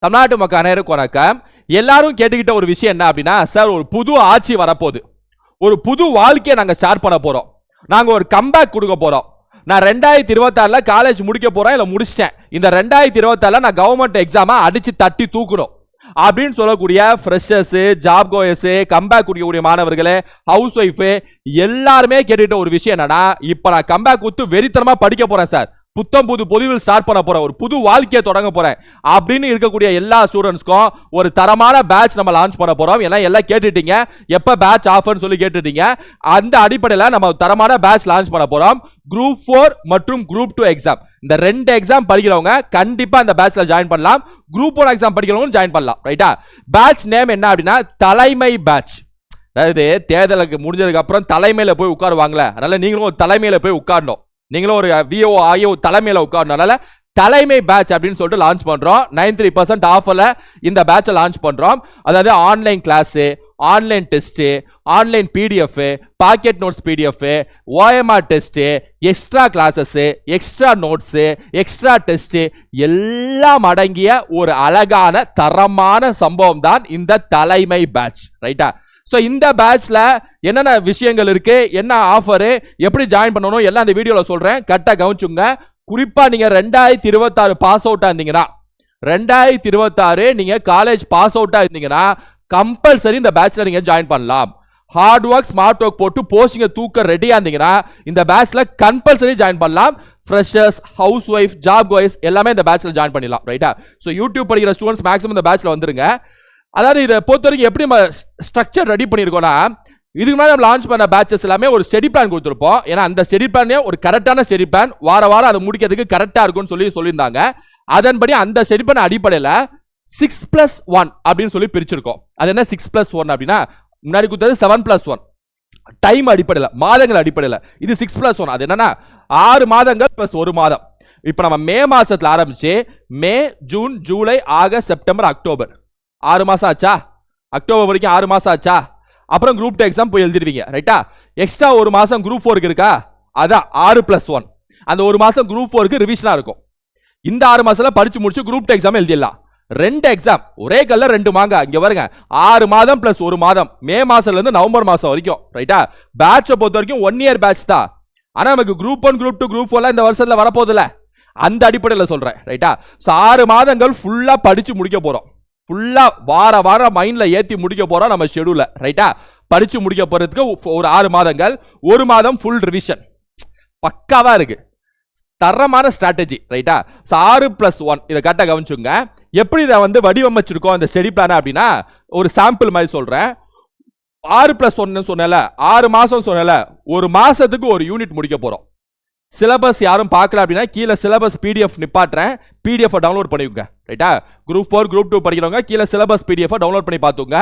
தமிழ்நாட்டு மக்கள் அனைவருக்கும் வணக்கம். எல்லாரும் கேட்டுக்கிட்ட ஒரு விஷயம் என்ன அப்படின்னா, சார் ஒரு புது ஆட்சி வரப்போகுது, ஒரு புது வாழ்க்கையை நாங்கள் ஸ்டார்ட் பண்ண போறோம், நாங்கள் ஒரு கம்பேக் கொடுக்க போறோம். நான் 2026 காலேஜ் முடிக்க போறேன், இல்லை முடிச்சிட்டேன். இந்த 2026 நான் கவர்மெண்ட் எக்ஸாமை அடிச்சு தட்டி தூக்கணும் அப்படின்னு சொல்லக்கூடிய ஃப்ரெஷர்ஸ், ஜாப் கோயர்ஸ், கம்பேக் கொடுக்கக்கூடிய மாணவர்களே, ஹவுஸ் ஒய்ஃபு எல்லாருமே கேட்டுக்கிட்ட ஒரு விஷயம் என்னன்னா, இப்போ நான் கம்பேக் கொடுத்து வெறித்தனமா படிக்க போறேன் சார், புத்தம் புது பொலிவில் ஸ்டார்ட் பண்ண போறேன், ஒரு புது வாழ்க்கையை தொடங்க போறேன் அப்படின்னு இருக்கக்கூடிய எல்லா ஸ்டூடெண்ட்ஸ்க்கும் ஒரு தரமான பேட்ச் நம்ம லான்ச் பண்ண போறோம். எல்லாம் கேட்டுட்டீங்க, எப்ப பேட்ச் ஆஃபர்னு சொல்லி கேட்டுட்டீங்க. அந்த அடிப்படையில் நம்ம தரமான பேட்ச் லான்ச் பண்ண போறோம். குரூப் 4 மற்றும் குரூப் 2 எக்ஸாம், இந்த 2 எக்ஸாம் படிக்கிறவங்க கண்டிப்பா இந்த பேட்ச்ல ஜாயின் பண்ணலாம். குரூப் 1 எக்ஸாம் படிக்கிறவங்க ஜாயின் பண்ணலாம். ரைட்டா? பேட்ச் நேம் என்ன அப்படின்னா தலைமை பேட்ச். அதாவது தேர்தலுக்கு முடிஞ்சதுக்கு அப்புறம் தலைமையில போய் உட்காருவாங்களே, அதனால நீங்களும் ஒரு தலைமையில போய் உட்காரணும், நீங்களும் ஒரு விஓ ஆகிய தலைமையில உட்காரனால தலைமை பேட்ச் அப்படின்னு சொல்லிட்டு லான்ச் பண்றோம். 93% ஆஃபர்ல இந்த பேட்சை லான்ச் பண்றோம். அதாவது online class, online test, online PDF, pocket notes PDF, OMR test, extra classes, extra notes, extra test எல்லாம் அடங்கிய ஒரு அழகான தரமான சம்பவம் தான் இந்த தலைமை பேட்ச். ரைட்டா? ஸோ இந்த பேட்ச்ல என்னென்ன விஷயங்கள் இருக்கு, என்ன ஆஃபரு, எப்படி ஜாயின் பண்ணணும் எல்லாம் இந்த வீடியோவில் சொல்றேன். கரெக்டாக கவனிச்சுங்க. குறிப்பா நீங்க 2026 பாஸ் அவுட்டா இருந்தீங்கன்னா, 2026 நீங்க காலேஜ் பாஸ் அவுட்டா இருந்தீங்கன்னா கம்பல்சரி இந்த பேட்ச்ல நீங்க ஜாயின் பண்ணலாம். ஹார்ட் ஒர்க், ஸ்மார்ட் ஒர்க் போட்டு போஸ்டிங்கை தூக்க ரெடியா இருந்தீங்கன்னா இந்த பேட்ச்ல கம்பல்சரி ஜாயின் பண்ணலாம். Freshers, house wife, job chores எல்லாமே இந்த பேட்ச்ல ஜாயின் பண்ணிடலாம். ரைட்டா? ஸோ யூடியூப் படிக்கிற ஸ்டூடெண்ட்ஸ் மேக்ஸிமம் இந்த பேட்ச்ல வந்துருங்க. அதாவது இதை பொறுத்த வரைக்கும் எப்படி நம்ம ஸ்ட்ரக்சர் ரெடி பண்ணியிருக்கோம்னா, இதுக்கு மேலே நம்ம லான்ச் பண்ண பேட்சஸ் எல்லாமே ஒரு ஸ்டடி பிளான் கொடுத்துருப்போம். ஏன்னா அந்த ஸ்டடி பிளானே ஒரு கரெக்டான ஸ்டடி பிளான், வாரம் அதை முடிக்கிறதுக்கு கரெக்டாக இருக்கும்னு சொல்லியிருந்தாங்க. அதன்படி அந்த ஸ்டடி பிளான் அடிப்படையில் 6+1 அப்படின்னு சொல்லி பிரிச்சிருக்கோம். அது என்ன 6+1 அப்படின்னா, முன்னாடி கொடுத்தது 7+1 டைம் அடிப்படையில், மாதங்கள் அடிப்படையில். இது 6+1. அது என்னன்னா 6 மாதங்கள் பிளஸ் 1 மாதம். இப்போ நம்ம மே மாசத்துல ஆரம்பிச்சு May, June, July, August, September, October 6 மாசம் ஆச்சா? அக்டோபர் வரைக்கும் 6 மாசம் ஆச்சா? அப்புறம் குரூப் 2 எக்ஸாம் போய் எழுதிடுவீங்க. ரைட்டா? எக்ஸ்ட்ரா 1 மாசம் குரூப் 4 இருக்கா? அதான் 6+1. அந்த 1 மாசம் குரூப் 4 ரிவிஷனா இருக்கும். இந்த 6 மாசத்துல படிச்சு முடிச்சு குரூப் 2 எக்ஸாம் எழுதிடலாம். 2 எக்ஸாம் ஒரே கல்ல 2 மாங்க. இங்க பாருங்க, 6 மாதம் பிளஸ் 1 மாதம், மே மாசத்துல இருந்து நவம்பர் மாசம் வரைக்கும். ரைட்டா? பேட்சை பொறுத்த வரைக்கும் 1 இயர் பேட்ச் தான். ஆனா நமக்கு குரூப் 1, குரூப் 2, குரூப் 4 இந்த வருஷத்துல வரப்போதில்ல, அந்த அடிப்படையில் சொல்றேன். ரைட்டா? 6 மாதங்கள் ஃபுல்லா படிச்சு முடிக்க போறோம். ஃபுல்லா வாரம் மைண்ட்ல ஏத்தி முடிக்க போறோம் நம்ம ஷெட்யூல. ரைட்டா? படிச்சு முடிக்க போறதுக்கு ஒரு 6 மாதங்கள், 1 மாதம் ஃபுல் ரிவிஷன். பக்காவா இருக்கு, தரமான ஸ்ட்ராட்டஜி. ரைட்டா? 6+1 இதை கரெக்டாக கவனிச்சுங்க. எப்படி இதை வடிவமைச்சிருக்கோம் இந்த ஸ்டடி பிளான் அப்படின்னா, ஒரு சாம்பிள் மாதிரி சொல்றேன். 6+1 சொன்னல, 6 மாசம் சொன்னல, ஒரு மாசத்துக்கு ஒரு யூனிட் முடிக்க போறோம். சிலபஸ் யாரும் பார்க்கல அப்படின்னா கீழே சிலபஸ் பிடிஎஃப் நிப்பாட்டுறேன், பிடிஎஃப் டவுன்லோட் பண்ணிக்கோங்க. ரைட்டா? குரூப் 4, குரூப் 2 படிக்கிறவங்க கீழே சிலபஸ் பிடிஎஃப் டவுன்லோட் பண்ணி பார்த்துங்க.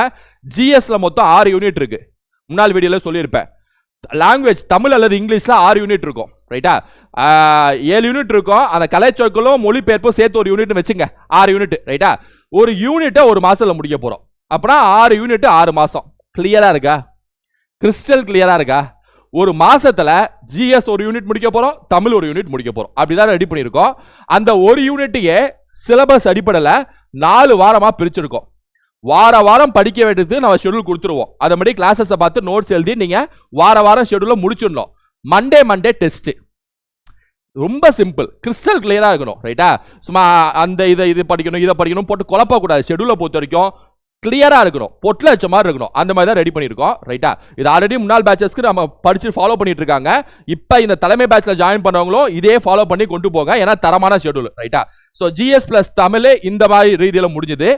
ஜிஎஸ்ல மொத்தம் 6 யூனிட் இருக்கு. முன்னாள் வீடியோல சொல்லியிருப்பேன். லாங்குவேஜ் தமிழ் அல்லது இங்கிலீஷ்ல 6 யூனிட் இருக்கும். ரைட்டா? 7 யூனிட் இருக்கும். அந்த கலைச்சொற்களும் மொழிபெயர்ப்பும் சேர்த்து ஒரு யூனிட் வச்சுங்க, 6 யூனிட். ரைட்டா? ஒரு யூனிட்டை ஒரு மாசத்துல முடிக்க போறோம். அப்படின்னா 6 யூனிட் 6 மாசம். கிளியரா இருக்கா? கிறிஸ்டல் கிளியரா இருக்கா? ஒரு மாசத்துல ஜிஎஸ் ஒரு யூனிட் முடிக்க போறோம், தமிழ் ஒரு யூனிட் முடிக்க போறோம். அப்படிதான் ரெடி பண்ணியிருக்கோம். அந்த ஒரு யூனிட்டையே சிலபஸ் அடிப்படையில் 4 வாரமா பிரிச்சிருக்கோம். வாரம் படிக்க வேண்டியது நம்ம ஷெட்யூல் கொடுத்துருவோம். அதை மாதிரி கிளாஸஸை பார்த்து நோட்ஸ் எழுதி நீங்க வாரம் ஷெட்யூல முடிச்சிடணும். Monday test. ரொம்ப சிம்பிள், கிறிஸ்டல் கிளியரா இருக்கணும். ரைட்டா? சும்மா அந்த இதை படிக்கணும் போட்டு குழப்பக்கூடாது. ஷெட்யூலை பொறுத்த வரைக்கும் கிளியரா இருக்கணும், பொட்டில் வச்ச மாதிரி இருக்கணும். அந்த மாதிரி தான் ரெடி பண்ணியிருக்கோம். ரைட்டா? இது ஆல்ரெடி முன்னாள் பேட்சஸ்க்கு நம்ம படிச்சு ஃபாலோ பண்ணிட்டு இருக்காங்க. இப்போ இந்த தலைமை பேட்ச்ல ஜாயின் பண்ணவங்களும் இதே ஃபாலோ பண்ணி கொண்டு போங்க, ஏன்னா தரமான ஷெட்யூல். ரைட்டா? ஸோ ஜிஎஸ் பிளஸ் தமிழ் இந்த மாதிரி ரீதியில் முடிஞ்சது.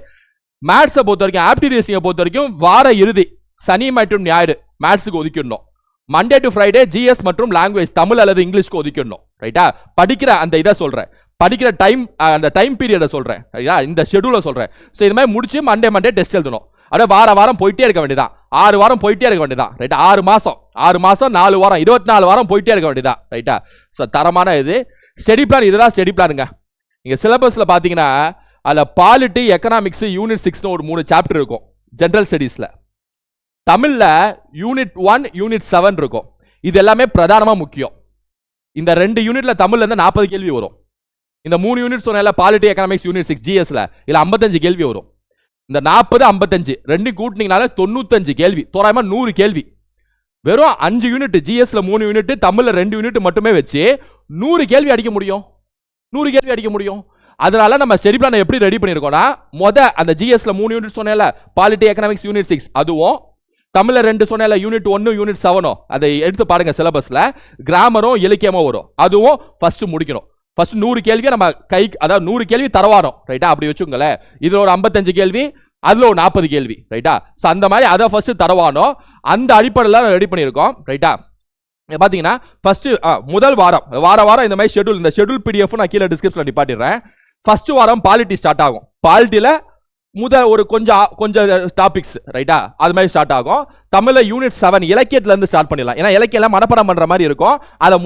மேத்ஸை பொறுத்த வரைக்கும், ஆப்டிடியூட் ரீசனிங்கை பொறுத்த வரைக்கும் வார இறுதி சனி மற்றும் ஞாயிறு மேத்ஸுக்கு ஒதுக்கிடணும். மண்டே டு ஃப்ரைடே ஜிஎஸ் மற்றும் லாங்குவேஜ் தமிழ் அல்லது இங்கிலீஷ்க்கு ஒதுக்கிடணும். ரைட்டா? படிக்கிற அந்த இதை சொல்றேன், படிக்கிற டைம், அந்த டைம் பீரியடை சொல்றேன். இந்த ஷெட்யூலை சொல்றேன். ஸோ இது மாதிரி முடிச்சு மண்டே டெஸ்ட் எழுதணும். அப்படியே வாரம் போயிட்டே இருக்க வேண்டியதான். 6 வாரம் போயிட்டே இருக்க வேண்டியதான். ரைட்டா? 6 மாசம் 4 வாரம் 24 வாரம் போயிட்டே இருக்க வேண்டியதான். ரைட்டா? ஸோ தரமான இது ஸ்டடி பிளான். இதுதான் ஸ்டடி பிளானுங்க. நீங்க சிலபஸ்ல பாத்தீங்கன்னா அதில் பாலிட்டி, எக்கனாமிக்ஸ், யூனிட் 6 ஒரு 3 சாப்டர் இருக்கும். ஜெனரல் ஸ்டடீஸ்ல தமிழ்ல யூனிட் 1, யூனிட் 7 இருக்கும். இது எல்லாமே பிரதானமா முக்கியம். இந்த 2 யூனிட்ல தமிழ்ல இருந்து 40 கேள்வி வரும். இந்த 3 யூனிட் சொன்னல பாலிட்டி எக்கனாமிக்ஸ் யூனிட் 6 ஜிஎஸ்ல இல்ல 55 கேள்வி வரும். இந்த 40 55 ரெண்டு கூட்டினீங்கனால 95 கேள்வி, தோராயமா 100 கேள்வி. வெறும் 5 யூனிட் ஜிஎஸ்ல 3 யூனிட் தமிழ்ல 2 யூனிட் மட்டுமே வச்சு 100 கேள்வி அடிக்க முடியும். 100 கேள்வி அடிக்க முடியும். அதனால நம்ம ஸ்டடி பிளான் எப்படி ரெடி பண்ணிருக்கோம்னா, அந்த ஜிஎஸ்ல 3 யூனிட் சொன்னல பாலிட்டி எக்கனாமிக்ஸ் யூனிட் 6 அதுவும் தமிழ்ல 2 சொன்னல யூனிட் 1 யூனிட் 7 அதை எடுத்து பாருங்க. சிலபஸ்ல கிராமரும் இலக்கியமும் வரும். அதுவும் ஃபர்ஸ்ட் முடிக்கணும். ஃபர்ஸ்ட் 100 கேள்வி நம்ம அதாவது 100 கேள்வி தரவாரோம். ரைட்டா? அப்படி வச்சுங்களேன். இதுல ஒரு 55 கேள்வி, அதுல ஒரு 40 கேள்வி. ரைட்டா? சோ அந்த மாதிரி அதை ஃபர்ஸ்ட் தரவானோ அந்த அடிப்படையில் ரெடி பண்ணியிருக்கோம். ரைட்டா? பாத்தீங்கன்னா ஃபர்ஸ்ட் முதல் வாரம் இந்த மாதிரி ஷெட்யூல், இந்த ஷெட்யூல் பிடிஎஃப் நான் கீழே டிஸ்கிரிப்ஷன்ல நிப்பாட்டிடுறேன். ஃபர்ஸ்ட் வாரம் பாலிட்டி ஸ்டார்ட் ஆகும். பாலிட்டியில முதல் ஒரு கொஞ்சம் டாபிக்ஸ் ரைட்டா அது மாதிரி ஸ்டார்ட் ஆகும். தமிழ்ல யூனிட் 7 இலக்கியத்துல இருந்து ஸ்டார்ட் பண்ணிடலாம். ஏன்னா இலக்கியம் மனப்பாடம் பண்ற மாதிரி இருக்கும். அதை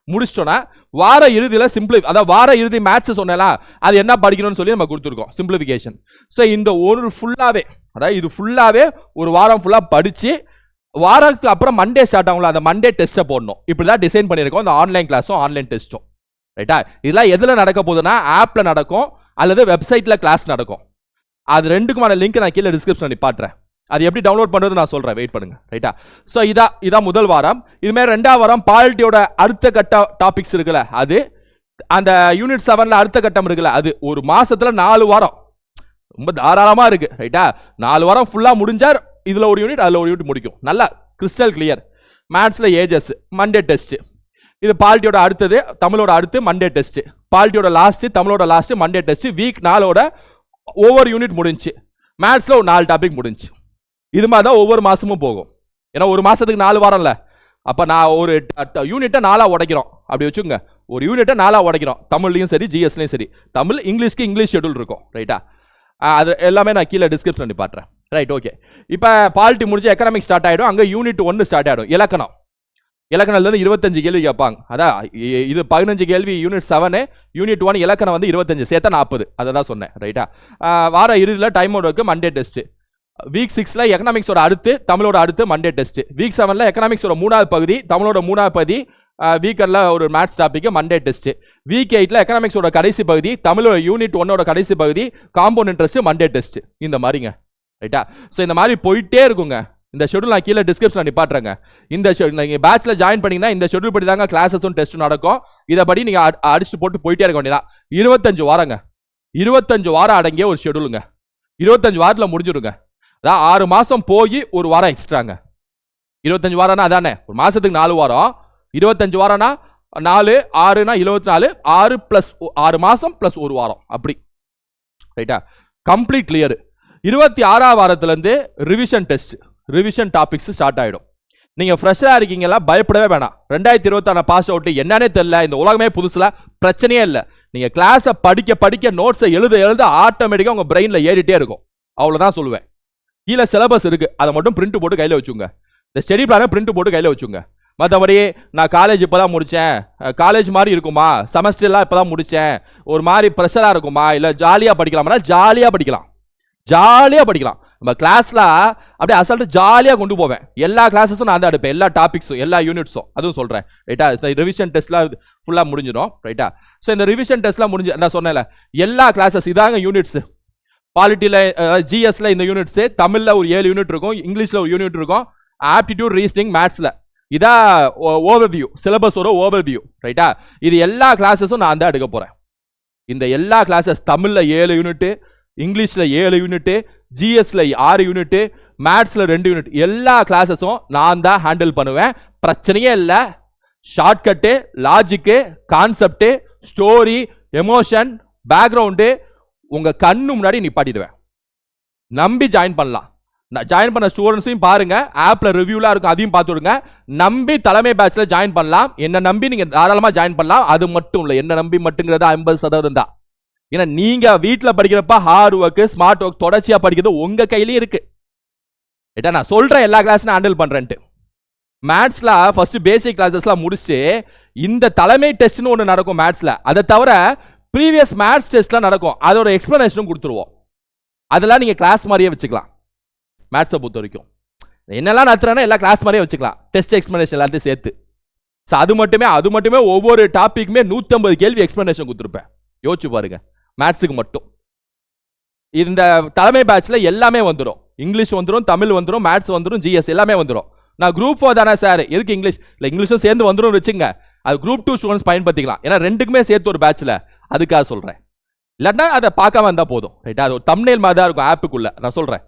முடிச்சிட்டோன்னா வார இறுதியில அதாவது வார இறுதி மேத்ஸ் சொன்னலாம் அது என்ன படிக்கணும்னு சொல்லி நம்ம கொடுத்துருக்கோம், சிம்பிளிஃபிகேஷன். ஸோ இந்த ஒரு ஃபுல்லாவே, அதாவது இது ஃபுல்லாவே ஒரு வாரம் ஃபுல்லா படிச்சு வாரத்துக்கு அப்புறம் மண்டே ஸ்டார்ட் ஆகும்ல, அந்த மண்டே டெஸ்ட்டை போடணும். இப்படிதான் டிசைன் பண்ணியிருக்கோம். இந்த ஆன்லைன் கிளாஸும் ஆன்லைன் டெஸ்ட்டும். ரைட்டா? இதெல்லாம் எதுல நடக்க போகுதுன்னா ஆப்ல நடக்கும் அல்லது வெப்சைட்ல கிளாஸ் நடக்கும். அது ரெண்டுக்குமான லிங்க் நான் கீழே டிஸ்கிரிப்ஷன்ல நிப்பாட்டுறேன். அது எப்படி டவுன்லோட் பண்றது நான் சொல்றேன், வெயிட் பண்ணுங்க. ரைட்டா? சோ இதான் முதல் வாரம். இதுமாதிரி 2ஆம் வாரம் பாலிட்டியோட அடுத்த கட்ட டாபிக்ஸ் இருக்குல்ல, அது அந்த யூனிட் 7ல அடுத்த கட்டம் இருக்குல்ல, அது ஒரு மாசத்துல 4 வாரம் ரொம்ப தாராளமா இருக்கு. ரைட்டா? 4 வாரம் ஃபுல்லா முடிஞ்சா இதுல ஒரு யூனிட் அதுல ஒரு யூனிட் முடிக்கும். நல்லா கிறிஸ்டல் கிளியர். மேத்ஸ்ல ஏஜஸ் மண்டே டெஸ்ட். இது பாலிட்டியோட அடுத்தது, தமிழோட அடுத்து மண்டே டெஸ்ட். பாலிட்டியோட லாஸ்ட், தமிழோட லாஸ்ட், மண்டே டெஸ்ட். வீக் 4ஓட ஒவ்வொரு யூனிட் முடிஞ்சு. மேத்ஸ்ல ஒரு 4 டாபிக் முடிஞ்சு. இது மாதிரி தான் ஒவ்வொரு மாசமும் போகும். ஏன்னா ஒரு மாசத்துக்கு 4 வாரம்ல, அப்ப நான் ஒரு யூனிட்டை 4ஆ உடைக்கிறோம். அப்படி வச்சுங்க, ஒரு யூனிட்டை 4ஆ உடைக்கிறோம். தமிழ்லையும் சரி ஜிஎஸ்லையும் சரி. தமிழ் இங்கிலீஷ்க்கு இங்கிலீஷ் ஷெட்யூல் இருக்கும். ரைட்டா? அது எல்லாமே நான் கீழே டிஸ்கிரிப்ஷன் நிப்பாட்டுறேன். ரைட்? ஓகே. இப்போ பாலிட்டி முடிஞ்சு எக்கனாமிக்ஸ் ஸ்டார்ட் ஆகிடும். அங்கே யூனிட் 1 ஸ்டார்ட் ஆகிடும். இலக்கணம்ல 25 கேள்வி கேட்பாங்க. அதான் இது 15 கேள்வி யூனிட் 7, யூனிட் 1 இலக்கணம் 25 சேர்த்தா 40. அதை தான் சொன்னேன். ரைட்டா? வார இறுதியில் டைமோட இருக்கு மண்டே டெஸ்ட். வீக் 6ல எக்கனாமிக்ஸோட அடுத்து தமிழோட அடுத்து மண்டே டெஸ்ட். வீக் 7ல எக்கனாமிக்ஸோட 3வது பகுதி, தமிழோட 3வது பகுதி, வீக்கெண்ட்ல ஒரு maths topic Monday test. Week 8ல எக்கனாமிக்ஸோட கடைசி பகுதி, தமிழோட யூனிட் 1ஓட கடைசி பகுதி, காம்பவுண்ட் இன்ட்ரெஸ்ட், மண்டே டெஸ்ட். இந்த மாதிரிங்க. ரைட்டா? ஸோ இந்த மாதிரி போயிட்டே இருக்குங்க. இந்த ஷெட்யூல் நான் கீழே டிஸ்கிரிப்ஷன்ல நிப்பாட்டுறேங்க. இந்த நீங்க பேட்ச்ல ஜாயின் பண்ணீங்கன்னா இந்த ஷெட்யூல் படி தாங்க கிளாஸஸும் டெஸ்ட்டும் நடக்கும். இதை படி நீங்க அடிச்சுட்டு போட்டு போயிட்டே இருக்க வேண்டியதான். 25 வாரங்க. 25 வாரம் அடங்கிய ஒரு ஷெட்யூலுங்க. 25 வாரத்துல முடிஞ்சிருங்க. அதான் 6 மாசம் போய் ஒரு வாரம் எக்ஸ்ட்ராங்க. 25 வாரம்னா அதானே, ஒரு மாசத்துக்கு 4 வாரம். 25 வாரம்னா 4 6னா 24, 6 பிளஸ் 6 மாசம் பிளஸ் ஒரு வாரம். அப்படி. ரைட்டா? Complete clear. 26ஆம் வாரத்துல இருந்து revision test, revision topics start ஆயிடும். நீங்க ஃப்ரெஷ்ஷா இருக்கீங்களா, பயப்படவே வேணாம். 2026 பாஸ் அவுட் என்னன்னே தெரியல, இந்த உலகமே புதுசுல, பிரச்சனையே இல்லை. நீங்க கிளாஸை படிக்க நோட்ஸை எழுத ஆட்டோமேட்டிக்கா உங்க பிரெயின்ல ஏறிட்டே இருக்கும். அவ்வளவுதான் சொல்லுவேன். கீழே சிலபஸ் இருக்கு, அதை மட்டும் பிரிண்ட் போட்டு கையில வச்சுங்க. இந்த ஸ்டடி பிளானை பிரிண்ட் போட்டு கையில வச்சுங்க. மற்றபடி நான் காலேஜ் இப்பதான் முடிச்சேன், காலேஜ் மாதிரி இருக்குமா, செமஸ்டர்லாம் இப்பதான் முடிச்சேன், ஒரு மாதிரி ப்ரெஷரா இருக்குமா, இல்ல ஜாலியா படிக்கலாமா, ஜாலியா படிக்கலாம். நம்ம கிளாஸ்ல அப்படியே அசால்ட்டு ஜாலியாக கொண்டு போவேன். எல்லா கிளாஸஸும் நான் தான் எடுப்பேன், எல்லா டாபிக்ஸும் எல்லா யூனிட்ஸும். அதுவும் சொல்கிறேன். ரைட்டா? இந்த ரிவிஷன் டெஸ்ட்லாம் ஃபுல்லாக முடிஞ்சிடும். ரைட்டா? ஸோ இந்த ரிவிஷன் டெஸ்ட்லாம் முடிஞ்சு நான் சொன்னேன்ல, எல்லா கிளாஸஸ் இதாங்க யூனிட்ஸ். பாலிட்டியில் ஜிஎஸ்ல இந்த யூனிட்ஸு, தமிழில் ஒரு 7 யூனிட் இருக்கும், இங்கிலீஷில் ஒரு யூனிட் இருக்கும், ஆப்டிடியூட் ரீசனிங் மேத்ஸில். இதான் ஓவர்வியூ, சிலபஸோட ஓவர்வியூ. ரைட்டா? இது எல்லா கிளாஸஸும் நான் தான் எடுக்க போகிறேன். இந்த எல்லா கிளாஸஸ் தமிழில் 7 யூனிட்டு, இங்கிலீஷில் 7 யூனிட்டு, ஜிஎஸ்ல 6 யூனிட், மேத்ஸ்ல 2 யூனிட், எல்லா கிளாஸஸும் நான் தான் ஹேண்டில் பண்ணுவேன். பிரச்சனையே இல்லை. Shortcut, logic, concept, story, emotion, background உங்க கண்ணு முன்னாடி நிப்பாட்டிடுவேன். நம்பி ஜாயின் பண்ணலாம். ஜாயின் பண்ண ஸ்டூடெண்ட்ஸையும் பாருங்க, ஆப்ல ரிவ்யூலாம் இருக்கும், அதையும் பார்த்துடுங்க. நம்பி தலைமை பேட்ச்ல ஜாயின் பண்ணலாம். என்ன நம்பி நீங்க தாராளமா ஜாயின் பண்ணலாம். அது மட்டும் இல்லை, என்ன நம்பி மட்டுங்கிறது 50% தான். ஏன்னா நீங்க வீட்டில் படிக்கிறப்ப ஹார்ட் ஒர்க், ஸ்மார்ட் ஒர்க் தொடர்ச்சியா படிக்கிறது உங்க கையிலேயே இருக்கு. நான் சொல்றேன் எல்லா கிளாஸும் ஹேண்டில் பண்றேன்ட்டு. மேத்ஸ்ல ஃபர்ஸ்ட் பேசிக் கிளாஸஸ்லாம் முடிச்சுட்டு இந்த தலைமை டெஸ்ட்னு ஒன்று நடக்கும் மேத்ஸ்ல. அதை தவிர ப்ரீவியஸ் மேத்ஸ் டெஸ்ட்லாம் நடக்கும், அதோட எக்ஸ்பிளனேஷனும் கொடுத்துருவோம். அதெல்லாம் நீங்க கிளாஸ் மாதிரியே வச்சுக்கலாம். மேத்ஸை பொறுத்த வரைக்கும் என்னெல்லாம் நடத்துறேன்னா எல்லா கிளாஸ் மாதிரியே வச்சுக்கலாம், டெஸ்ட் எக்ஸ்பிளனேஷன் எல்லாத்தையும் சேர்த்து. அது மட்டுமே ஒவ்வொரு டாபிக்குமே 150 கேள்வி எக்ஸ்பிளனேஷன் கொடுத்துருப்பேன். யோசிச்சு பாருங்க, மேத்ஸுக்கு மட்டும். இந்த தலைமை பேட்ச்ல எல்லாமே வந்துடும். இங்கிலீஷ் வந்துடும், தமிழ் வந்துடும், மேத்ஸ் வந்துடும், ஜிஎஸ் எல்லாமே வந்துடும். நான் குரூப் 4 தானே சார், எதுக்கு இங்கிலீஷ்? இல்லை, இங்கிலீஷும் சேர்ந்து வந்துடும் வச்சுங்க. அது குரூப் 2 ஸ்டூடெண்ட்ஸ் பயன்படுத்திக்கலாம். ஏன்னா ரெண்டுக்குமே சேர்த்து ஒரு பேட்ச்ல, அதுக்காக சொல்றேன். இல்லைன்னா அதை பார்க்காம இருந்தால் போதும். ரைட்டா? அது ஒரு தம்ப்நெயில் மாதிரி தான் இருக்கும் ஆப்புக்குள்ள, நான் சொல்றேன்.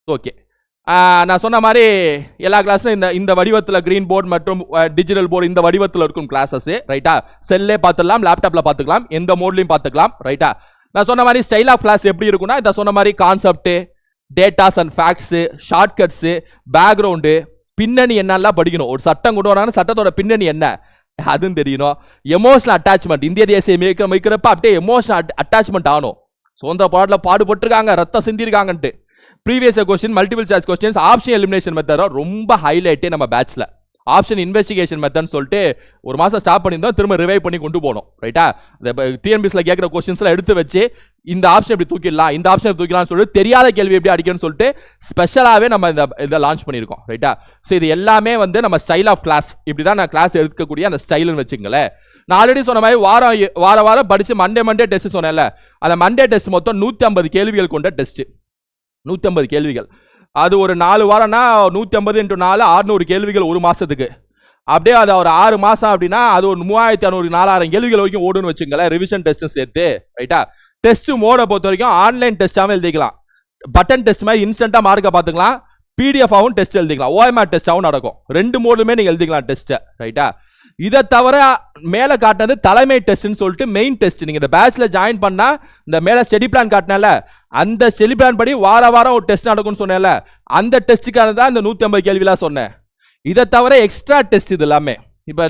ஓகே, நான் சொன்ன மாதிரி எல்லா கிளாஸ்லையும் இந்த வடிவத்தில் கிரீன் போர்டு மற்றும் டிஜிட்டல் போர்டு இந்த வடிவத்தில் இருக்கும் கிளாஸஸ். ரைட்டா? செல்லே பார்த்துக்கலாம், லேப்டாப்ல பார்த்துக்கலாம், எந்த மோட்லையும் பார்த்துக்கலாம். ரைட்டா? நான் சொன்ன மாதிரி ஸ்டைல் ஆஃப் கிளாஸ் எப்படி இருக்குன்னா, இதை சொன்ன மாதிரி concept, datas and facts, shortcuts, background, பின்னணி என்னெல்லாம் படிக்கணும். ஒரு சட்டம் கொண்டு வராங்கன்னா சட்டத்தோட பின்னணி என்ன அதுவும் தெரியணும். எமோஷனல் அட்டாச்மெண்ட், இந்திய தேசிய வைக்கிறப்ப அப்படியே எமோஷனல் அட்டாச்மெண்ட் ஆகணும். சுதந்திர போராட்டத்தில் பாடுபட்டுருக்காங்க, ரத்தம் சிந்திருக்காங்கன்ட்டு. Previous question, multiple choice questions, option elimination method ரொம்ப ஹைலைட்டே நம்ம பேட்ச்ல. ஆப்ஷன் இன்வெஸ்டிகேஷன் மெத்தட்னு சொல்லிட்டு ஒரு மாதம் ஸ்டாப் பண்ணியிருந்தோம், திரும்ப ரிவைவ் பண்ணி கொண்டு போனோம். ரைட்டா? டிஎன்பிஎஸ்ல கேட்குற கொஸ்டின்ஸ்லாம் எடுத்து வச்சு இந்த ஆப்ஷன் எப்படி தூக்கிடலாம், இந்த ஆப்ஷன் தூக்கிடலாம்னு சொல்லிட்டு தெரியாத கேள்வி எப்படி அடிக்கணும்னு சொல்லிட்டு ஸ்பெஷலாகவே நம்ம இதை லான்ச் பண்ணியிருக்கோம். ரைட்டா? ஸோ இது எல்லாமே நம்ம ஸ்டைல் ஆஃப் கிளாஸ், இப்படி தான் நான் கிளாஸ் எடுக்கக்கூடிய அந்த ஸ்டைலுன்னு வச்சுங்களேன். நான் ஆல்ரெடி சொன்ன மாதிரி வாரம் படித்து மண்டே டெஸ்ட் சொன்னேன்ல, அந்த மண்டே டெஸ்ட் மொத்தம் 150 கேள்விகள் கொண்ட டெஸ்ட். 150 கேள்விகள். அது ஒரு 4 வாரம்னா 150 × 4 600 கேள்விகள் ஒரு மாசத்துக்கு. அப்படியே அது ஒரு 6 மாசம் அப்படின்னா அது ஒரு 3500 4000 கேள்விகள் வரைக்கும் ஓடுன்னு வச்சுங்களேன், ரிவிஷன் டெஸ்ட் சேர்த்து. ரைட்டா? டெஸ்ட் மோட பொறுத்த வரைக்கும் ஆன்லைன் டெஸ்டாகவும் எழுதிக்கலாம், பட்டன் டெஸ்ட் மாதிரி இன்ஸ்டன்டா மார்க்கை பார்த்துக்கலாம், பிடிஎஃபாகவும் டெஸ்ட் எழுதிக்கலாம், ஓஎம்ஆர் டெஸ்டாகவும் நடக்கும். 2 மோடுமே நீங்க எழுதிக்கலாம் டெஸ்ட்டை. ரைட்டா? இதை தவிர மேலே காட்டினது தலைமை டெஸ்ட்னு சொல்லிட்டு மெயின் டெஸ்ட். நீங்க இந்த பேட்ச்ல ஜாயின் பண்ணா இந்த மேலே ஸ்டடி பிளான் காட்டினால அந்த ஸ்டடி பிளான் படி வாரம் ஒரு டெஸ்ட் நடக்கும்னு சொன்னேன்ல, அந்த டெஸ்ட்டுக்கான தான் இந்த 150 கேள்விலாம் சொன்னேன். இதை தவிர எக்ஸ்ட்ரா டெஸ்ட் இது எல்லாமே இப்போ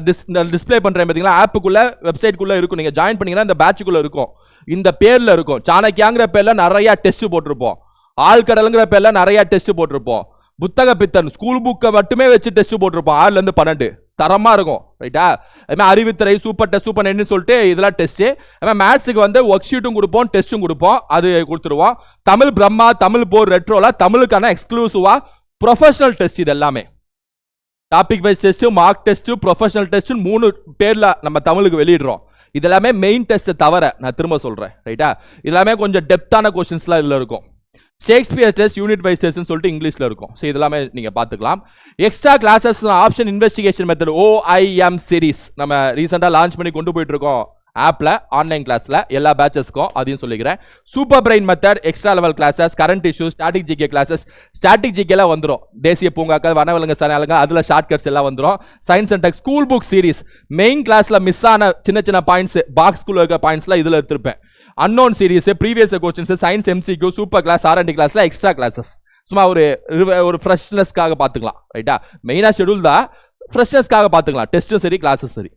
டிஸ்பிளே பண்றேன் பார்த்தீங்களா, ஆப்புக்குள்ள வெப்சைட்குள்ள இருக்கும். நீங்க ஜாயின் பண்ணீங்கன்னா இந்த பேட்சுக்குள்ள இருக்கும், இந்த பேர்ல இருக்கும். சாணக்கியாங்கிற பேர்ல நிறைய டெஸ்ட் போட்டிருப்போம், ஆழ்கடலுங்கிற பேர்ல நிறைய டெஸ்ட் போட்டிருப்போம், புத்தக பித்தன் ஸ்கூல் புக்கை மட்டுமே வச்சு டெஸ்ட் போட்டிருப்போம் 6 to 12 தரமா இருக்கும். ரைட்டா? அதுமாதிரி அறிவுத்துறை, சூப்பர் டெஸ்ட், சூப்பர் நெட்னு சொல்லிட்டு இதெல்லாம் டெஸ்ட். அதுமாதிரி மேத்ஸுக்கு ஒர்க் ஷீட்டும் கொடுப்போம், டெஸ்ட்டும் கொடுப்போம், அது கொடுத்துருவோம். தமிழ் பிரம்மா, தமிழ் போர் ரெட்ரோல தமிழுக்கான எக்ஸ்க்ளூசிவா ப்ரொஃபஷனல் டெஸ்ட். இது எல்லாமே topic wise test, mark test, professional test 3 பேர்ல நம்ம தமிழுக்கு வெளியிடுறோம். இதெல்லாமே மெயின் டெஸ்ட் தவிர, நான் திரும்ப சொல்றேன். ரைட்டா? இதெல்லாமே கொஞ்சம் டெப்தான கொஸ்டின்ஸ்லாம் இதுல இருக்கும். ஷேக்ஸ்பியர் டெஸ்ட், யூனிட் வைஸ் டெஸ்ட்னு சொல்லிட்டு இங்கிலீஷ்ல இருக்கும். ஸோ இதெல்லாமே நீங்க பார்த்துக்கலாம். Extra classes, option investigation method OIM series நம்ம ரீசெண்டா லான்ச் பண்ணி கொண்டு போயிட்டு இருக்கோம் ஆப்ல, ஆன்லைன் கிளாஸ்ல எல்லா பேட்சஸ்க்கும். அதையும் சொல்லிக்கிறேன். Super brain method, extra level classes, current issues, static GK classes. Static ஜிகேல வந்துடும், தேசிய பூங்காக்கள், வனவிலங்கு சரணாலயங்கள், அதுல ஷார்ட்கட்ஸ் எல்லாம் வந்துடும். Science and tech school book series, main கிளாஸ்ல மிஸ் ஆன சின்ன சின்ன பாயிண்ட்ஸ், பாக்ஸ்குள்ள இருக்க பாயிண்ட்ஸ்லாம் இதுல எடுத்திருப்பேன். Unknown series, previous questions, science MCQ, super class, R&D கிளாஸ்ல எக்ஸ்ட்ரா கிளாஸஸ். சும்மா ஒரு ஃப்ரெஷ்னஸ்க்காக பார்த்துக்கலாம். ரைட்டா? மெயினா ஷெடியூல் தான், ஃப்ரெஷ்னஸ்க்காக பார்த்துக்கலாம். டெஸ்ட்டும் சரி, கிளாஸஸ் சரி.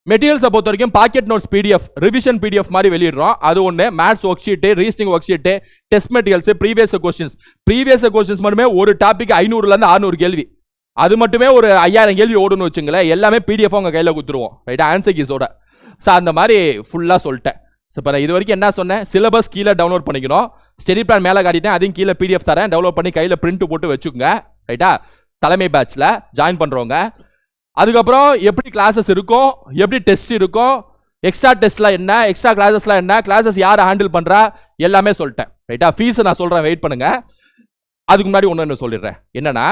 மெட்டீரியல்ஸை பொறுத்த வரைக்கும் pocket notes PDF, revision PDF மாதிரி வெளியிடுறோம். அது ஒன்று. Maths work sheet, reasoning work sheet, test materials, previous questions மட்டுமே ஒரு டாபிக் 500 to 600 கேள்வி. அது மட்டுமே ஒரு 5000 கேள்வி ஓடுன்னு வச்சுங்களேன். எல்லாமே PDF உங்க கையில் கொடுத்துருவோம். ரைட்டா? ஆன்சர் கீஸோட. ஸோ அந்த மாதிரி ஃபுல்லாக சொல்லிட்டேன். இப்போ இது வரைக்கும் என்ன சொன்னேன்? சிலபஸ் கீழே டவுன்லோட் பண்ணிக்கணும், ஸ்டடி பிளான் மேலே காட்டிட்டேன், அதையும் கீழே PDF தரேன், டவுன்லோட் பண்ணி கையில் பிரிண்ட் போட்டு வச்சுக்கோங்க. ரைட்டா? தலைமை பேட்ச்ல ஜாயின் பண்றவங்க. அதுக்கப்புறம் எப்படி கிளாஸஸ் இருக்கும், எப்படி டெஸ்ட் இருக்கும், எக்ஸ்ட்ரா டெஸ்ட்லாம் என்ன, எக்ஸ்ட்ரா கிளாஸஸ்லாம் என்ன, கிளாஸஸ் யார் ஹேண்டில் பண்றா, எல்லாமே சொல்லிட்டேன். ரைட்டா? ஃபீஸ் நான் சொல்றேன், வெயிட் பண்ணுங்க. அதுக்கு முன்னாடி ஒன்று சொல்லிடுறேன். என்னன்னா,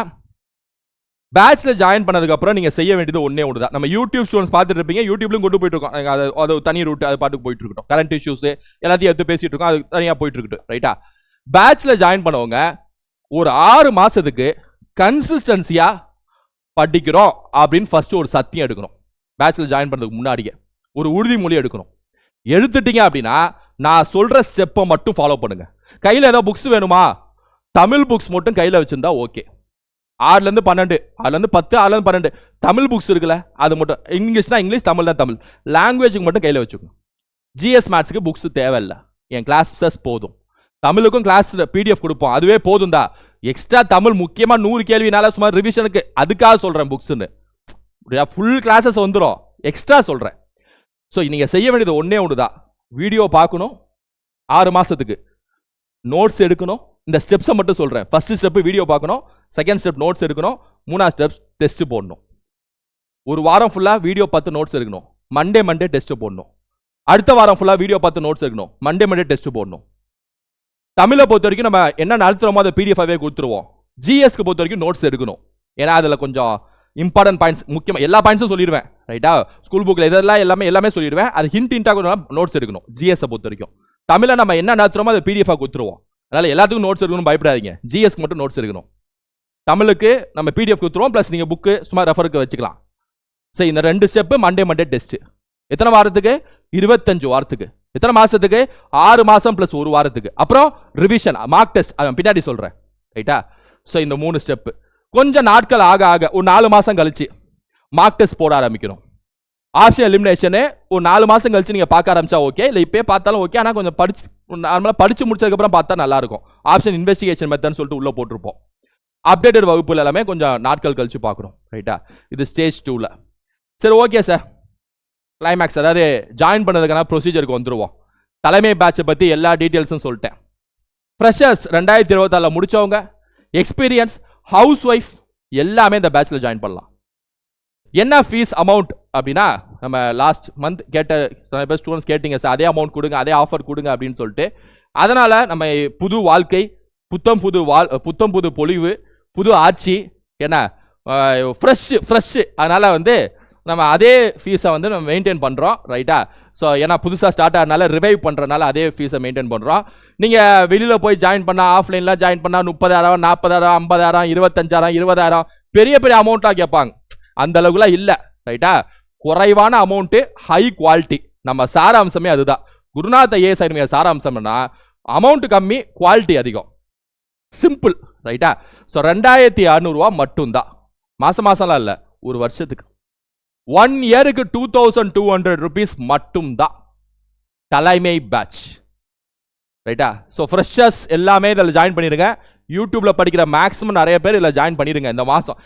பேட்ச்ல ஜாயின் பண்ணதுக்கு அப்புறம் நீங்க செய்ய வேண்டியது ஒண்ணே தான். நம்ம யூடியூப் ஸ்டூடெண்ட்ஸ் பார்த்துட்டு இருப்பீங்க, யூடியூப்லயும் கொண்டு போயிட்டு இருக்கோம். அது தனி ரூட், அது பாட்டுக்கு போயிட்டு இருக்கட்டும். கரண்ட் இஷ்யூஸ் எல்லாத்தையும் எடுத்து பேசிட்டு இருக்கோம், அது தனியா போயிட்டு இருக்கட்டும். ரைட்டா? பேட்ச்ல ஜாயின் பண்ணவங்க ஒரு 6 மாசத்துக்கு கன்சிஸ்டன்சியா படிக்கிறோம் அப்படின்னு ஃபர்ஸ்ட் ஒரு சத்தியம் எடுக்கணும். பேட்ச்ல ஜாயின் பண்றதுக்கு முன்னாடியே ஒரு உறுதிமொழி எடுக்கணும். எடுத்துட்டீங்க அப்படின்னா நான் சொல்ற ஸ்டெப்பை மட்டும் ஃபாலோ பண்ணுங்க. கையில ஏதாவது புக்ஸ் வேணுமா, தமிழ் புக்ஸ் மட்டும் கையில வச்சிருந்தா okay. 6 to 12, 6 to 10, 6 to 12 Tamil books இருக்குல்ல, அது மட்டும். இங்கிலீஷ்னா இங்கிலீஷ், தமிழ்னா தமிழ். லாங்குவேஜுக்கு மட்டும் கையில் வச்சுக்கோங்க. GS மேத்ஸ்க்கு புக்ஸ் தேவையில்லை, என் கிளாஸஸ் போதும். தமிழுக்கும் கிளாஸ் PDF கொடுப்போம், அதுவே போதும் தான். எக்ஸ்ட்ரா தமிழ் முக்கியமாக 100 கேள்வினால சுமார் ரிவிஷனுக்கு, அதுக்காக சொல்கிறேன் புக்ஸ்ன்னு. ஃபுல் கிளாஸஸ் வந்துடும், எக்ஸ்ட்ரா சொல்கிறேன். ஸோ நீங்கள் செய்ய வேண்டியது ஒன்று தான். வீடியோ பார்க்கணும், 6 மாதத்துக்கு நோட்ஸ் எடுக்கணும். இந்த ஸ்டெப்ஸை மட்டும் சொல்கிறேன். ஃபர்ஸ்ட் ஸ்டெப் வீடியோ பார்க்கணும், செகண்ட் ஸ்டெப் நோட்ஸ் எடுக்கணும், 3ஆவது ஸ்டெப் டெஸ்ட் போடணும். ஒரு வாரம் ஃபுல்லாக வீடியோ 10 நோட்ஸ் எடுக்கணும், மண்டே டெஸ்ட் போடணும். அடுத்த வாரம் ஃபுல்லா வீடியோ பார்த்து நோட்ஸ் எடுக்கணும். மண்டே டெஸ்ட் போடணும். தமிழை பொறுத்த வரைக்கும் நம்ம என்ன நடத்துறோமோ அதை பிடிஎஃபாவே கொடுத்துருவோம். ஜிஎஸ்க்கு பொறுத்த வரைக்கும் நோட்ஸ் எடுக்கணும். ஏன்னா அதில் கொஞ்சம் இம்பார்ட்டன்ட் பாயிண்ட்ஸ் முக்கியம். எல்லா பாயிண்ட்ஸும் சொல்லிடுவேன் ரைட்டா. ஸ்கூல் புக்கில் இதெல்லாம் எல்லாமே சொல்லிடுவேன். அது ஹிண்டாக நோட்ஸ் எடுக்கணும். ஜிஎஸ் பொறுத்த வரைக்கும் தமிழை நம்ம என்ன நடத்துறோமோ அதை பிடிஎஃபாக கொடுத்துருவோம். அதனால எல்லாத்துக்கும் நோட்ஸ் எடுக்கணும் பயப்படாதீங்க. ஜிஎஸ்க்கு மட்டும் நோட்ஸ் எடுக்கணும். தமிழுக்கு நம்ம பிடிஎஃப் கொடுத்துருவோம். ப்ளஸ் நீங்கள் புக்கு சும்மா ரெஃபருக்கு வச்சுக்கலாம். சரி, இந்த 2 ஸ்டெப்பு மண்டே டெஸ்ட். எத்தனை வாரத்துக்கு? 25 வாரத்துக்கு. எத்தனை மாசத்துக்கு? 6 மாசம் ப்ளஸ் 1 வாரத்துக்கு. அப்புறம் ரிவிஷன் மார்க் டெஸ்ட் அவன் பின்னாடி சொல்றேன் ரைட்டா. ஸோ இந்த 3 ஸ்டெப்பு கொஞ்சம் நாட்கள் ஆக ஒரு 4 மாசம் கழிச்சு மார்க் டெஸ்ட் போட ஆரம்பிக்கணும். ஆப்ஷன் எலிமினேஷனு ஒரு 4 மாசம் கழிச்சு நீங்க பார்க்க ஆரம்பிச்சா ஓகே, இல்லை இப்பயே பார்த்தாலும் ஓகே. ஆனால் கொஞ்சம் நார்மலாக படிச்சு முடிச்சதுக்கப்புறம் பார்த்தா நல்லா இருக்கும். ஆப்ஷன் இன்வெஸ்டிகேஷன் மெத்தட்னு சொல்லிட்டு உள்ள போட்டிருப்போம். அப்டேட்டட் வகுப்புல எல்லாமே கொஞ்சம் நாட்கள் கழிச்சு பார்க்கணும் ரைட்டா. இது ஸ்டேஜ் 2ல. சரி ஓகே சார், கிளைமேக்ஸ் அதாவது ஜாயின் பண்ணதுக்கான ப்ரொசீஜருக்கு வந்துருவோம். தலைமை பேட்சை பற்றி எல்லா டீட்டெயில்ஸும் சொல்லிட்டேன். ஃப்ரெஷர்ஸ் 2024 முடிச்சவங்க, எக்ஸ்பீரியன்ஸ், ஹவுஸ் ஒய்ஃப் எல்லாமே இந்த பேட்சில் ஜாயின் பண்ணலாம். என்ன ஃபீஸ் அமௌண்ட் அப்படின்னா, நம்ம லாஸ்ட் மந்த் கேட்ட ஸ்டூடெண்ட்ஸ் கேட்டீங்க சார் அதே அமௌண்ட் கொடுங்க, அதே ஆஃபர் கொடுங்க அப்படின்னு சொல்லிட்டு. அதனால் நம்ம புது வாழ்க்கை, புத்தம் புது பொலிவு, புது ஆட்சி, என்ன ஃப்ரெஷ்ஷு. அதனால் வந்து நம்ம அதே ஃபீஸை வந்து நம்ம மெயின்டைன் பண்ணுறோம் ரைட்டா. ஸோ ஏன்னா புதுசாக ஸ்டார்ட் ஆகிறதுனால ரிவைவ் பண்ணுறதுனால அதே ஃபீஸை மெயின்டைன் பண்ணுறோம். நீங்கள் வெளியில் போய் ஜாயின் பண்ணால், ஆஃப்லைனில் ஜாயின் பண்ணால் 30,000, 40,000, 50,000, 25,000, 20,000 பெரிய அமௌண்ட்டாக கேட்பாங்க. அந்த அளவுக்குலாம் இல்லை ரைட்டா. குறைவான அமௌண்ட்டு, ஹை குவாலிட்டி. நம்ம சாராம்சமே அதுதான். குருநாத் ஐஏஎஸ் அகாடமி சாராம்சம்னா அமௌண்ட் கம்மி, குவாலிட்டி அதிகம், சிம்பிள் ரைட்டா. ஸோ 2,600 மட்டும்தான். மாசம்லாம் இல்லை, ஒரு வருஷத்துக்கு. 1 இயருக்கு 2,200 rupees மட்டும்தான் தலைமை பேட்ச் ரைட்டா. ஸோ ஃப்ரெஷர்ஸ் எல்லாமே இதில் ஜாயின் பண்ணிடுங்க. யூடியூப்ல படிக்கிற மேக்ஸிமம் நிறைய பேர் இதில் ஜாயின் பண்ணிடுங்க இந்த மாதம்.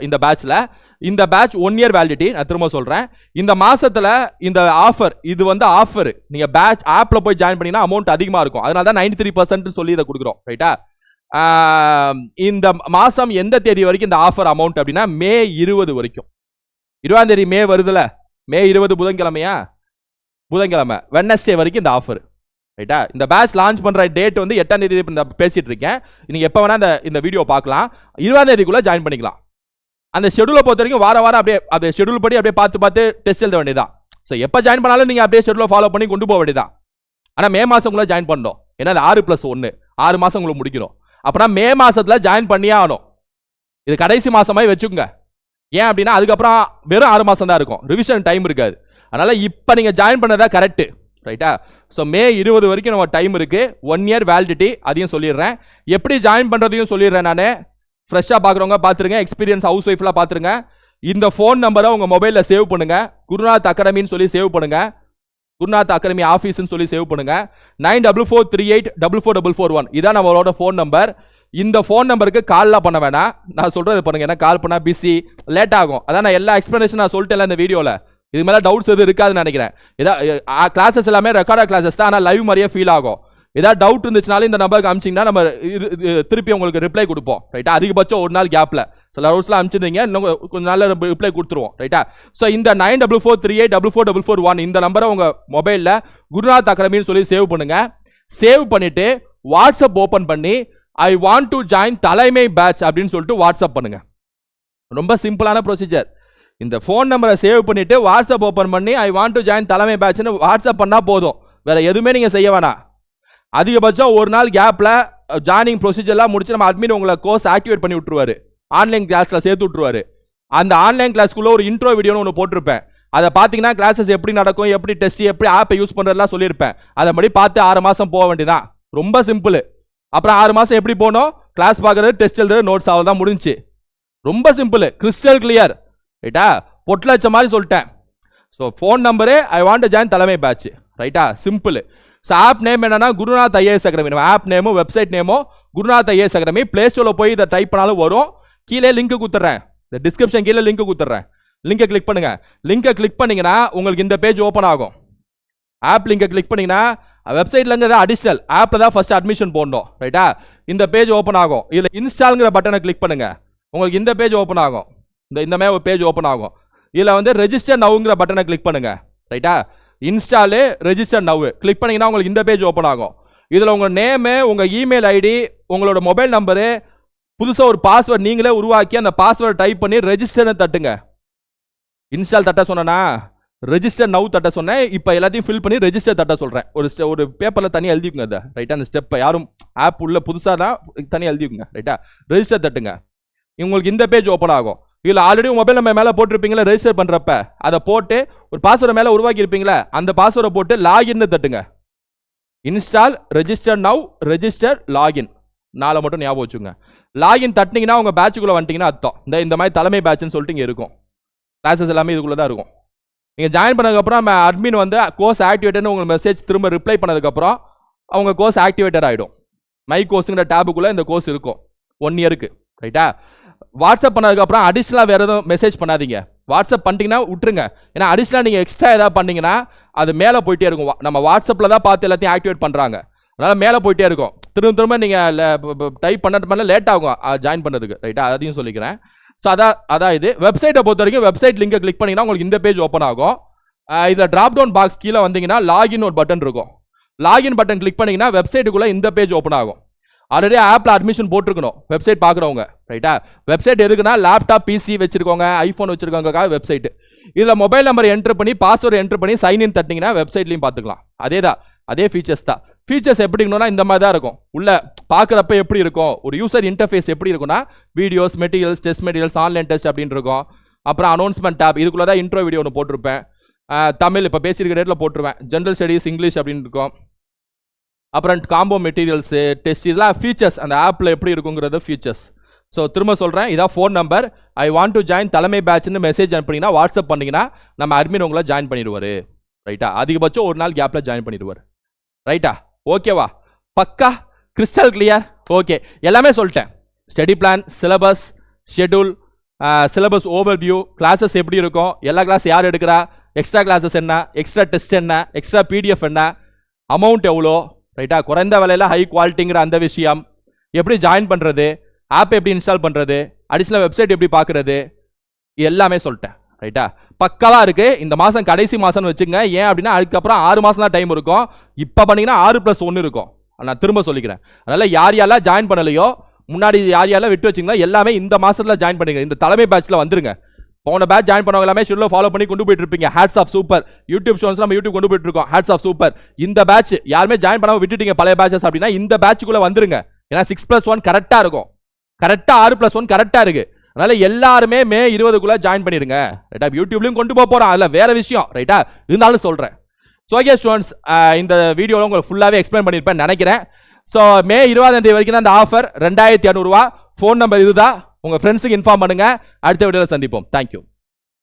இந்த பேட்ச்ல இந்த பேட்ச் 1 இயர் வேலிடிட்டி. நான் திரும்ப சொல்றேன், இந்த மாசத்துல இந்த ஆஃபர், இது வந்து ஆஃபர். நீங்க பேட்ச் ஆப்ல போய் ஜாயின் பண்ணீங்கன்னா அமௌண்ட் அதிகமாக இருக்கும். அதனால தான் 93% சொல்லி இதை கொடுக்குறோம் ரைட்டா. இந்த மாசம் எந்த தேதி வரைக்கும் இந்த ஆஃபர் அமௌண்ட் அப்படின்னா மே 20 வரைக்கும். 20ஆம் தேதி மே வருதுல, மே 20 புதன்கிழமையா? புதன்கிழமை வெட்னஸ்டே வரைக்கும் இந்த ஆஃபர் ரைட்டா. இந்த பேட்ச் லான்ச் பண்ற டேட் வந்து 8ஆம் தேதி பேசிட்டு இருக்கேன். நீங்க எப்போ வேணா இந்த வீடியோ பார்க்கலாம். 20ஆம் தேதிக்குள்ள ஜாயின் பண்ணிக்கலாம். அந்த ஷெடியூலை பொறுத்த வரைக்கும் வார அப்படியே ஷெடியூல் படி அப்படியே பார்த்து டெஸ்ட் எழுத வேண்டியதான். ஸோ எப்போ ஜாயின் பண்ணாலும் நீங்க அப்படியே ஷெடியூலை ஃபாலோ பண்ணி கொண்டு போக வேண்டியதான். ஆனால் மே மாசம் ஜாயின் பண்ணணும். ஏன்னா அது 6+1 6 மாசம் உங்களுக்கு முடிக்கணும். அப்படின்னா மே மாசத்துல ஜாயின் பண்ணியே ஆகணும். இது கடைசி மாசமாய் வச்சுக்கோங்க. ஏன் அப்படின்னா அதுக்கப்புறம் வெறும் 6 மாசம் தான் இருக்கும், ரிவிஷன் டைம் இருக்காது. அதனால இப்போ நீங்க ஜாயின் பண்ணதா கரெக்ட் ரைட்டா. ஸோ மே 20 வரைக்கும் நம்ம டைம் இருக்கு. 1 இயர் வேலிடிட்டி, அதையும் சொல்லிடுறேன். எப்படி ஜாயின் பண்றதையும் சொல்லிடுறேன். நான் ஃப்ரெஷ்ஷாக பார்க்குறவங்க பார்த்துருங்க, எக்ஸ்பீரியன்ஸ் ஹவுஸ் ஒய்ஃப்லாம் பார்த்துருங்க. இந்த ஃபோன் நம்பரை உங்க மொபைலில் சேவ் பண்ணுங்க. குருநாத் அகாடமின்னு சொல்லி சேவ் பண்ணுங்க. குருநாத் அகாடமி ஆஃபீஸ்ன்னு சொல்லி சேவ் பண்ணுங்க. 9443844441 இதான் நம்மளோட ஃபோன் நம்பர். இந்த ஃபோன் நம்பருக்கு கால்லாம் பண்ண வேணாம், நான் சொல்றது பண்ணுங்க. ஏன்னா கால் பண்ணா பிஸி, லேட் ஆகும். அதான் நான் எல்லா எக்ஸ்பிளனேஷன் நான் சொல்லிட்டேன் இந்த வீடியோவில். இது மேலே டவுட்ஸ் எதுவும் இருக்காதுன்னு நினைக்கிறேன். ஏதாவது கிளாஸஸ் எல்லாமே ரெக்கார்டாக கிளாஸஸ் தான், ஆனால் லைவ் மாதிரியே ஃபீல் ஆகும். ஏதாவது டவுட் இருந்துச்சுனாலும் இந்த நம்பருக்கு அமிச்சிங்கன்னா நம்ம திருப்பி உங்களுக்கு ரிப்ளை கொடுப்போம் ரைட்டா. அதிகபட்சம் ஒரு நாள் கேப்பில் சில டவுட்ஸ்லாம் அமிச்சிருந்தீங்க, இன்னும் கொஞ்சம் நாள் ரிப்ளை கொடுத்துருவோம் ரைட்டா. ஸோ இந்த 9443844441 இந்த நம்பரை உங்கள் மொபைலில் குருநாத் அகாடமின்னு சொல்லி சேவ் பண்ணுங்க. சேவ் பண்ணிட்டு வாட்ஸ்அப் ஓப்பன் பண்ணி ஐ வாண்ட் டு ஜாயின் தலைமை பேட்ச் அப்படின்னு சொல்லிட்டு வாட்ஸ்அப் பண்ணுங்க. ரொம்ப சிம்பிளான ப்ரொசீஜர். இந்த ஃபோன் நம்பரை சேவ் பண்ணிட்டு வாட்ஸ்அப் ஓப்பன் பண்ணி ஐ வாண்ட் டு ஜாயின் தலைமை பேட்ச்னு வாட்ஸ்அப் பண்ணா போதும். வேற எதுவுமே நீங்க செய்ய வேணாம். அதிகபட்சம் ஒரு நாள் கேப்ல ஜாயினிங் ப்ரொசீஜர்லாம் முடிச்சு நம்ம அட்மின் உங்களை கோர்ஸ் ஆக்டிவேட் பண்ணி விட்டுருவாரு, ஆன்லைன் கிளாஸ்ல சேர்த்து விட்டுருவாரு. அந்த ஆன்லைன் கிளாஸ்க்குள்ள ஒரு இன்ட்ரோ வீடியோன்னு ஒன்று போட்டிருப்பேன். அதை பார்த்தீங்கன்னா கிளாஸஸ் எப்படி நடக்கும், எப்படி டெஸ்ட், எப்படி ஆப்பை யூஸ் பண்ணுறதுலாம் சொல்லியிருப்பேன். அதை மாதிரி பார்த்து 6 மாதம் போக வேண்டியதான். ரொம்ப சிம்பிள். அப்புறம் 6 மாதம் எப்படி போனோம், கிளாஸ் பார்க்கறது, டெஸ்ட் எழுதுறது, நோட்ஸ் ஆகுது தான் முடிஞ்சு. ரொம்ப சிம்பிள், கிறிஸ்டல் கிளியர் ரைட்டா. பொட்டலச்ச மாதிரி சொல்லிட்டேன். So phone number I want to join தலைமை பேட்ச் ரைட்டா, சிம்பிள். ஸோ ஆப் நேம் என்னன்னா குருநாத் ஐஏஎஸ் அகாடமி. நம்ம ஆப் நேமோ வெப்சைட் நேமோ குருநாத் ஐஏஎஸ் அகாடமி. பிளே ஸ்டோரில் போய் இதை டைப் பண்ணாலும் வரும். கீழே லிங்க் கொடுத்துட்றேன், இந்த டிஸ்கிரிப்ஷன் கீழே லிங்க் கொடுத்துட்றேன். லிங்கை கிளிக் பண்ணுங்க. லிங்கை கிளிக் பண்ணீங்கன்னா உங்களுக்கு இந்த பேஜ் ஓப்பன் ஆகும். ஆப் லிங்கை கிளிக் பண்ணீங்கன்னா வெப்சைட்ல இருந்து அடிஷனல் ஆப்ல தான் ஃபர்ஸ்ட் அட்மிஷன் போடணும் ரைட்டா. இந்த பேஜ் ஓப்பன் ஆகும். இதுல இன்ஸ்டால்ங்கிற பட்டனை கிளிக் பண்ணுங்க, உங்களுக்கு இந்த பேஜ் ஓப்பன் ஆகும். இந்த மாதிரி ஒரு பேஜ் ஓப்பன் ஆகும். இதுல வந்து ரெஜிஸ்டர் நவுங்கிற பட்டனை கிளிக் பண்ணுங்க ரைட்டா. இன்ஸ்டாலு ரெஜிஸ்டர் நவ் கிளிக் பண்ணீங்கன்னா உங்களுக்கு இந்த பேஜ் ஓப்பன் ஆகும். இதில் உங்கள் நேமு, உங்கள் இமெயில் ஐடி, உங்களோட மொபைல் நம்பரு, புதுசாக ஒரு பாஸ்வேர்டு நீங்களே உருவாக்கி அந்த பாஸ்வேர்டை டைப் பண்ணி ரெஜிஸ்டர்னு தட்டுங்க. இன்ஸ்டால் தட்ட சொன்னா ரெஜிஸ்டர் நவ் தட்ட சொன்னேன். இப்போ எல்லாத்தையும் ஃபில் பண்ணி ரெஜிஸ்டர் தட்ட சொல்கிறேன். ஒரு பேப்பரில் தனியாக எழுதிக்குங்க அதை, ரைட்டா? அந்த ஸ்டெப்பை யாரும் ஆப் உள்ள புதுசாக தான் தனியாக எழுதிக்குங்க, ரைட்டா? ரெஜிஸ்டர் தட்டுங்க. உங்களுக்கு இந்த பேஜ் ஓப்பன் ஆகும். இதில் ஆல்ரெடி மொபைல் நம்பர் மேலே போட்டிருப்பீங்களா ரெஜிஸ்டர் பண்ணுறப்ப, அதை போட்டு ஒரு பாஸ்வேர்டை மேலே உருவாக்கி இருப்பீங்களா, அந்த பாஸ்வேர்டை போட்டு லாகின்னு தட்டுங்க. Install register now register login 4 மட்டும் ஞாபகம் வச்சுங்க. லாகின் தட்டினீங்கன்னா உங்கள் பேட்சுக்குள்ளே வந்துட்டீங்கன்னா அர்த்தம். இந்த மாதிரி தலைமை பேட்ச்னு சொல்லிட்டு இங்கே இருக்கும். கிளாஸஸ் எல்லாமே இதுக்குள்ளே தான் இருக்கும். நீங்கள் ஜாயின் பண்ணதுக்கப்புறம் அட்மின் வந்து கோர்ஸ் ஆக்டிவேட்டட்னு உங்களுக்கு மெசேஜ் திரும்ப ரிப்ளை பண்ணதுக்கப்புறம் அவங்க கோர்ஸ் ஆக்டிவேட்டட் ஆகிடும். மை கோர்ஸுங்கிற டேபுக்குள்ளே இந்த கோர்ஸ் இருக்கும் 1 இயருக்கு, ரைட்டா? வாட்ஸ்அப் பண்ணதுக்கப்புறம் அடிஷ்னலாக வேறு எதுவும் மெசேஜ் பண்ணாதீங்க. வாட்ஸ்அப் பண்ணிட்டீங்கன்னா விட்டுருங்க. ஏன்னா அடிஷ்னலாக நீங்கள் எக்ஸ்ட்ரா ஏதாவது பண்ணிங்கன்னா அது மேலே போயிட்டே இருக்கும். நம்ம வாட்ஸ்அப்பில் தான் பார்த்து எல்லாத்தையும் ஆக்டிவேட் பண்ணுறாங்க, அதனால் மேலே போயிட்டே இருக்கும். திரும்ப நீங்கள் டைப் பண்ண லேட் ஆகும் ஜாயின் பண்ணதுக்கு, ரைட்டா? அதையும் சொல்லிக்கிறேன். ஸோ அதான் இது. வெப்சைட்டை பொறுத்த வரைக்கும் வெப்சைட் லிங்கை கிளிக் பண்ணிங்கன்னா உங்களுக்கு இந்த பேஜ் ஓப்பன் ஆகும். இதில் ட்ராப் டவுன் பாக்ஸ் கீழே வந்தீங்கன்னா லாகின் ஒரு பட்டன் இருக்கும். லாகின் பட்டன் கிளிக் பண்ணிங்கன்னா வெப்சைட்டுக்குள்ளே இந்த பேஜ் ஓப்பன் ஆகும். ஆல்ரெடி ஆப்பில் அட்மிஷன் போட்டிருக்கணும் வெப்சைட் பார்க்குறவங்க, ரைட்டா? வெப்சைட் எதுக்குன்னா லேப்டாப் பிசி வச்சிருக்கோங்க, ஐஃபோன் வச்சிருக்கவங்களுக்காக வெப்சைட். இதில் மொபைல் நம்பர் என்ட்ரு பண்ணி பாஸ்வேர்டு என்ட்ரு பண்ணி சைன்இன் தட்டிங்கன்னா வெப்சைட்லையும் பார்த்துக்கலாம். அதே ஃபீச்சர்ஸ் தான். ஃபீச்சர்ஸ் எப்படி இருக்கணும்னா இந்த மாதிரி தான் இருக்கும். உள்ள பார்க்குறப்ப எப்படி இருக்கும், ஒரு யூசர் இன்டர்ஃபேஸ் எப்படி இருக்குன்னா videos, materials, test materials, online test அப்படின்னு இருக்கும். அப்புறம் அனௌன்ஸ்மெண்ட் டேப், இதுக்குள்ளே தான் இன்ட்ரோ வீடியோ ஒன்று போட்டிருப்பேன். தமிழ் இப்போ பேசியிருக்க டேட்டில் போட்டுருவேன். ஜென்ரல் ஸ்டடீஸ், இங்கிலீஷ் அப்படின்னு இருக்கும். அப்புறம் காம்போ மெட்டீரியல்ஸு, டெஸ்ட், இதெல்லாம் ஃபீச்சர்ஸ். அந்த ஆப்பில் எப்படி இருக்குங்கிறது ஃபீச்சர்ஸ். ஸோ திரும்ப சொல்கிறேன், இதான் phone number. I want to join தலைமை பேட்ச்னு மெசேஜ் அனுப்பினீங்கன்னா வாட்ஸ்அப் பண்ணிங்கன்னா நம்ம அட்மின் உங்களை ஜாயின் பண்ணிடுவார், ரைட்டா? அதிகபட்சம் ஒரு நாள் கேப்பில் ஜாயின் பண்ணிடுவார், ரைட்டா? ஓகேவா? பக்கா கிறிஸ்டல் கிளியர்? ஓகே, எல்லாமே சொல்லிட்டேன். Study plan, syllabus, schedule, syllabus overview, classes எப்படி இருக்கும், எல்லா கிளாஸ் யார் எடுக்கிறா, எக்ஸ்ட்ரா கிளாஸஸ் என்ன, எக்ஸ்ட்ரா டெஸ்ட் என்ன, எக்ஸ்ட்ரா பிடிஎஃப் என்ன, அமௌண்ட் எவ்வளோ, ரைட்டா? குறைந்த விலையில் ஹை குவாலிட்டிங்கிற அந்த விஷயம், எப்படி ஜாயின் பண்ணுறது, ஆப் எப்படி இன்ஸ்டால் பண்ணுறது, அடிஷ்னல் வெப்சைட் எப்படி பார்க்குறது, எல்லாமே சொல்லிட்டேன், ரைட்டா? பக்காவாக இருக்குது. இந்த மாதம் கடைசி மாதம்னு வச்சுங்க. ஏன் அப்படின்னா அதுக்கப்புறம் 6 மாதம் தான் டைம் இருக்கும். இப்போ பண்ணிங்கன்னா 6+1 இருக்கும். நான் திரும்ப சொல்லிக்கிறேன். அதனால் யாரெல்லாம் ஜாயின் பண்ணலையோ, முன்னாடி யாரெல்லாம் விட்டு வச்சிங்களோ எல்லாமே இந்த மாதத்தில் ஜாயின் பண்ணிங்க. இந்த தலைமை பேட்சில் வந்துருங்க. போன பேட்ச் ஜாயின் பண்ணவங்க எல்லாமே ஷெட்யூலை ஃபாலோ பண்ணி கொண்டு போயிட்டு இருப்பீங்க. Hats off super. YouTube shows நம்ம யூடியூப் கொண்டு போயிட்டு இருக்கோம். Hats off super. இந்த பேட்ச் யாருமே ஜாயின் பண்ணாமல் விட்டுட்டீங்க பழைய பேட்சஸ் அப்படின்னா இந்த பேட்சுக்குள்ளே வந்துருங்க. ஏன்னா 6+1 கரெக்டாக இருக்கும். கரெக்டாக 6+1 கரெக்டாக இருக்குது. அதனால் எல்லாருமே மே 20க்குள்ளே ஜாயின் பண்ணிடுங்க, ரைட்டா? யூடியூப்லையும் கொண்டு போக போகிறோம், அதில் வேறு விஷயம், ரைட்டா? இருந்தாலும் சொல்கிறேன். ஸோ ஓகே ஸ்டூடெண்ட்ஸ், இந்த வீடியோவில் உங்களுக்கு ஃபுல்லாகவே எக்ஸ்பிளைன் பண்ணியிருப்பேன் நினைக்கிறேன். ஸோ மே 20ஆம் தேதி வரைக்கும் தான் இந்த ஆஃபர். 2200 ரூபா. ஃபோன் நம்பர் இதுதான். உங்கள் ஃப்ரெண்ட்ஸுக்கு இன்ஃபார்ம் பண்ணுங்கள். அடுத்த வீடியோவில் சந்திப்போம். தேங்க்யூ.